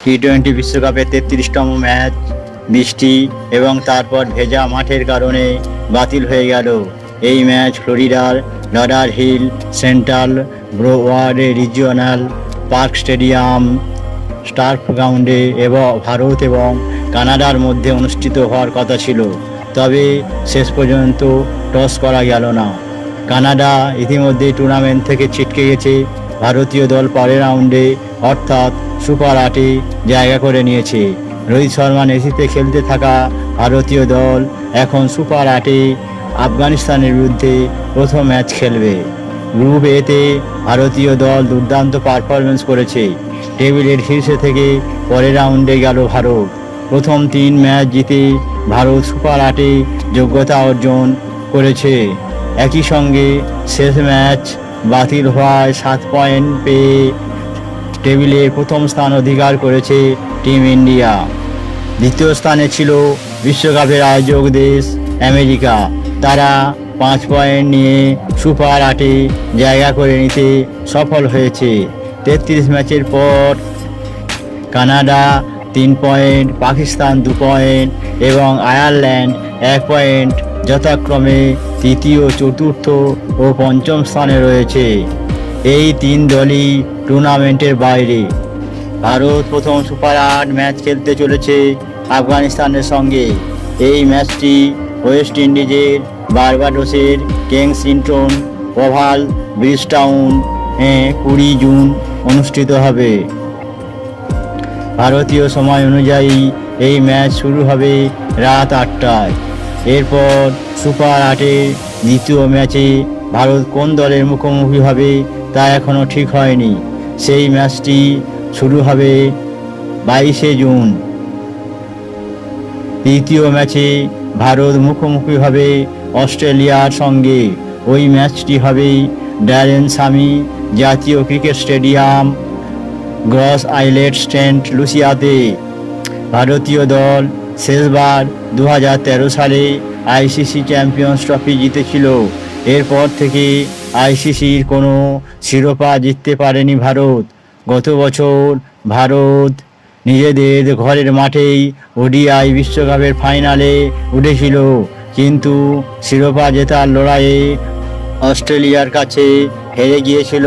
টি-20 বিশ্বকাপের 33তম ম্যাচ বৃষ্টি এবং তারপর ভেজা মাঠের কারণে বাতিল হয়ে গেল। এই ম্যাচ ফ্লোরিডার Lauderhill Central Broward Regional Park Stadium স্টার্ফ গ্রাউন্ডে ভারত এবং কানাডার মধ্যে অনুষ্ঠিত হওয়ার কথা ছিল, তবে শেষ পর্যন্ত টস করা গেল না। কানাডা ইতিমধ্যেই টুর্নামেন্ট থেকে ছিটকে গেছে। ভারতীয় দল পরের রাউন্ডে অর্থাৎ সুপার 8-এ জায়গা করে নিয়েছে। রোহিত শর্মা নেতৃত্বে খেলতে থাকা ভারতীয় দল এখন সুপার 8-এ আফগানিস্তানের বিরুদ্ধে প্রথম ম্যাচ খেলবে। গ্রুপ এতে ভারতীয় দল দুর্দান্ত পারফরমেন্স করেছে। টেবিলের শীর্ষে থেকে পরের রাউন্ডে গেল ভারত। প্রথম 3 ম্যাচ জিতে ভারত সুপার 8-এ যোগ্যতা অর্জন করেছে। একই সঙ্গে শেষ ম্যাচ বাতিল হওয়ায় 7 পয়েন্ট পেয়ে টেবিলে প্রথম স্থান অধিকার করেছে টিম ইন্ডিয়া। দ্বিতীয় স্থানে ছিল বিশ্বকাপের আয়োজক দেশ আমেরিকা। তারা 5 পয়েন্ট নিয়ে সুপার 8-এ জায়গা করে নিতে সফল হয়েছে। 33 ম্যাচের পর কানাডা 3 পয়েন্ট, পাকিস্তান 2 পয়েন্ট এবং আয়ারল্যান্ড 1 পয়েন্ট যথাক্রমে তৃতীয়, চতুর্থ ও পঞ্চম স্থানে রয়েছে। এই 3 দলই টুর্নামেন্টের বাইরে। ভারত প্রথম সুপার 8 ম্যাচ খেলতে চলেছে আফগানিস্তানের সঙ্গে। এই ম্যাচটি ওয়েস্ট ইন্ডিজের বার্বাডোসের কেংসিংটন ওভাল ব্রিজটাউনে 20 জুন অনুষ্ঠিত হবে। ভারতীয় সময় অনুযায়ী এই ম্যাচ শুরু হবে রাত 8টায়। এরপর সুপার 8-এর দ্বিতীয় ম্যাচে ভারত কোন দলের মুখোমুখি হবে তা এখনও ঠিক হয়নি। সেই ম্যাচটি শুরু হবে 22শে জুন। তৃতীয় ম্যাচে ভারত মুখোমুখি হবে অস্ট্রেলিয়ার সঙ্গে। ওই ম্যাচটি হবে ড্যারেন সামি জাতীয় cricket stadium, Gros Island, Saint লুসিয়াতে। ভারতীয় দল শেষবার 2013 সালে আইসিসি চ্যাম্পিয়ন্স ট্রফি জিতেছিল। এরপর থেকে আইসিসির কোনো শিরোপা জিততে পারেনি ভারত। গত বছর ভারত নিজেদের ঘরের মাঠেই ওডিআই বিশ্বকাপের ফাইনালে উঠেছিল, কিন্তু শিরোপা জেতার লড়াইয়ে অস্ট্রেলিয়ার কাছে হেরে গিয়েছিল।